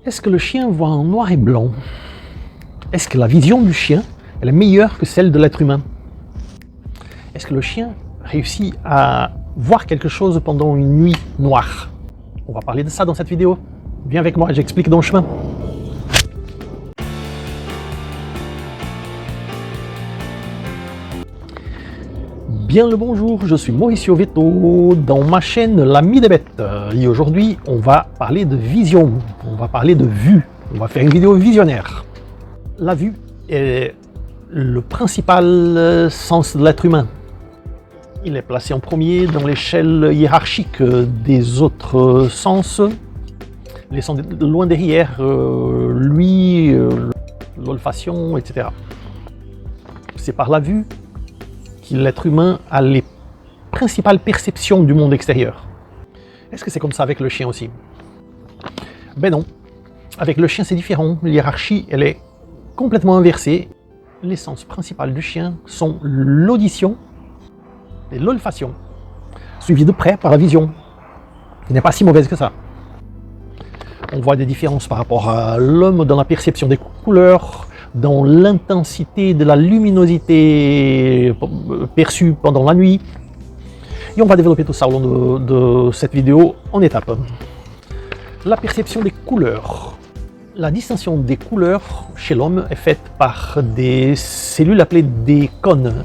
Est-ce que le chien voit en noir et blanc? Est-ce que la vision du chien elle est meilleure que celle de l'être humain? Est-ce que le chien réussit à voir quelque chose pendant une nuit noire? On va parler de ça dans cette vidéo. Viens avec moi, j'explique dans le chemin. Bien le bonjour, je suis Mauricio Veto dans ma chaîne L'Ami des Bêtes. Et aujourd'hui, on va parler de vision, on va parler de vue, on va faire une vidéo visionnaire. La vue est le principal sens de l'être humain. Il est placé en premier dans l'échelle hiérarchique des autres sens, laissant loin derrière l'ouïe, l'olfaction, etc. C'est par la vue que l'être humain a les principales perceptions du monde extérieur. Est-ce que c'est comme ça avec le chien aussi? Ben non. Avec le chien, c'est différent. L'hiérarchie, elle est complètement inversée. Les sens principaux du chien sont l'audition et l'olfaction, suivi de près par la vision, qui n'est pas si mauvaise que ça. On voit des différences par rapport à l'homme dans la perception des couleurs, dans l'intensité de la luminosité perçue pendant la nuit. Et on va développer tout ça au long de cette vidéo en étapes. La perception des couleurs. La distinction des couleurs chez l'homme est faite par des cellules appelées des cônes.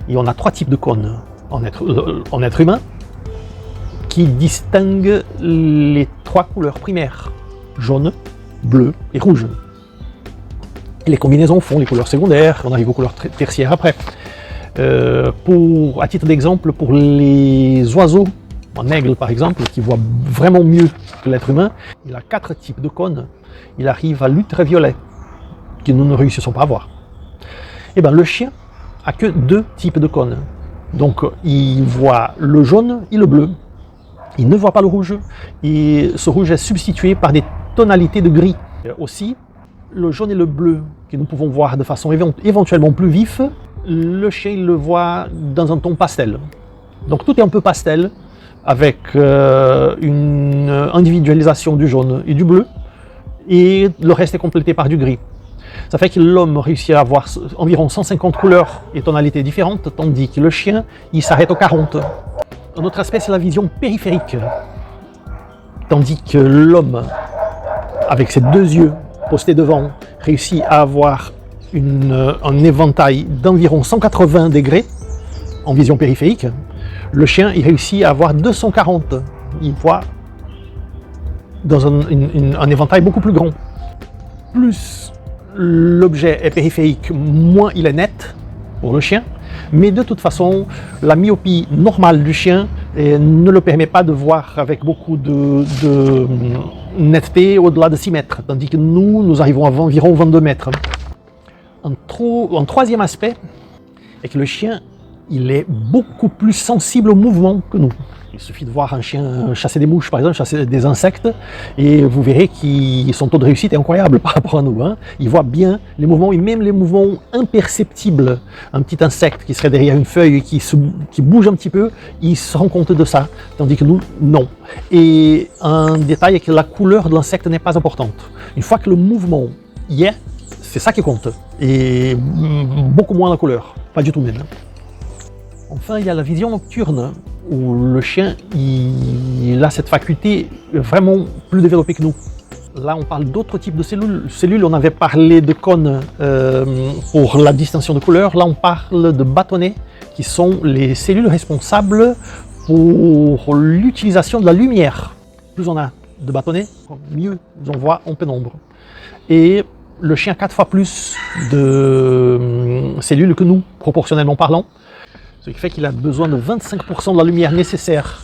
Et on a trois types de cônes en être humain qui distinguent les trois couleurs primaires, jaune, bleu et rouge. Et les combinaisons font les couleurs secondaires, on arrive aux couleurs tertiaires après. À titre d'exemple, pour les oiseaux, un aigle par exemple, qui voit vraiment mieux que l'être humain, il a 4 types de cônes. Il arrive à l'ultraviolet, que nous ne réussissons pas à voir. Et bien le chien a que 2 types de cônes. Donc il voit le jaune et le bleu. Il ne voit pas le rouge. Et ce rouge est substitué par des tonalités de gris. Aussi, le jaune et le bleu, que nous pouvons voir de façon éventuellement plus vif, le chien il le voit dans un ton pastel. Donc tout est un peu pastel, avec une individualisation du jaune et du bleu, et le reste est complété par du gris. Ça fait que l'homme réussit à avoir environ 150 couleurs et tonalités différentes, tandis que le chien, il s'arrête aux 40. Un autre aspect, c'est la vision périphérique. Tandis que l'homme, avec ses 2 yeux postés devant, réussit à avoir un éventail d'environ 180 degrés en vision périphérique, le chien, il réussit à avoir 240. Il voit dans un éventail beaucoup plus grand. Plus l'objet est périphérique, moins il est net pour le chien, mais de toute façon, la myopie normale du chien ne le permet pas de voir avec beaucoup de netteté au-delà de 6 mètres, tandis que nous arrivons à environ 22 mètres. Un troisième aspect est que le chien, il est beaucoup plus sensible au mouvement que nous. Il suffit de voir un chien chasser des mouches, par exemple, chasser des insectes, et vous verrez que son taux de réussite est incroyable par rapport à nous. Il voit bien les mouvements, et même les mouvements imperceptibles. Un petit insecte qui serait derrière une feuille et qui bouge un petit peu, il se rend compte de ça, tandis que nous, non. Et un détail est que la couleur de l'insecte n'est pas importante. Une fois que le mouvement y est, c'est ça qui compte, et beaucoup moins la couleur, pas du tout même. Enfin, il y a la vision nocturne, où le chien il a cette faculté vraiment plus développée que nous. Là, on parle d'autres types de cellules. On avait parlé de cônes pour la distinction de couleurs. Là, on parle de bâtonnets, qui sont les cellules responsables pour l'utilisation de la lumière. Plus on a de bâtonnets, mieux on voit en pénombre. Et le chien a 4 fois plus de cellules que nous, proportionnellement parlant. Ce qui fait qu'il a besoin de 25% de la lumière nécessaire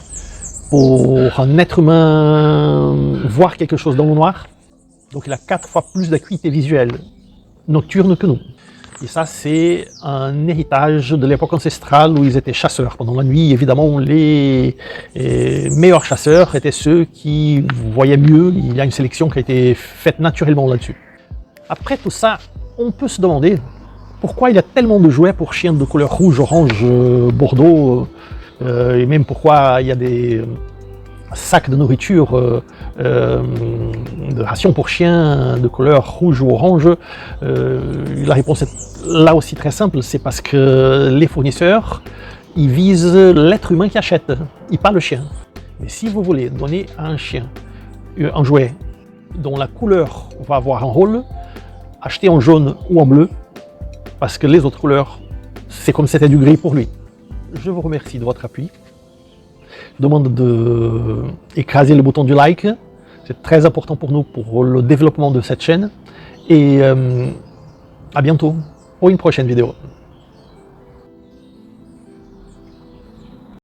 pour un être humain voir quelque chose dans le noir. Donc il a 4 fois plus d'acuité visuelle nocturne que nous. Et ça, c'est un héritage de l'époque ancestrale où ils étaient chasseurs. Pendant la nuit, évidemment, les meilleurs chasseurs étaient ceux qui voyaient mieux. Il y a une sélection qui a été faite naturellement là-dessus. Après tout ça, on peut se demander pourquoi il y a tellement de jouets pour chiens de couleur rouge, orange, bordeaux, et même pourquoi il y a des sacs de nourriture de rations pour chiens de couleur rouge ou orange, la réponse est là aussi très simple, c'est parce que les fournisseurs, ils visent l'être humain qui achète, et pas le chien. Mais si vous voulez donner à un chien un jouet dont la couleur va avoir un rôle, achetez en jaune ou en bleu, parce que les autres couleurs, c'est comme si c'était du gris pour lui. Je vous remercie de votre appui. Je demande d'écraser le bouton du like. C'est très important pour nous, pour le développement de cette chaîne. Et à bientôt pour une prochaine vidéo.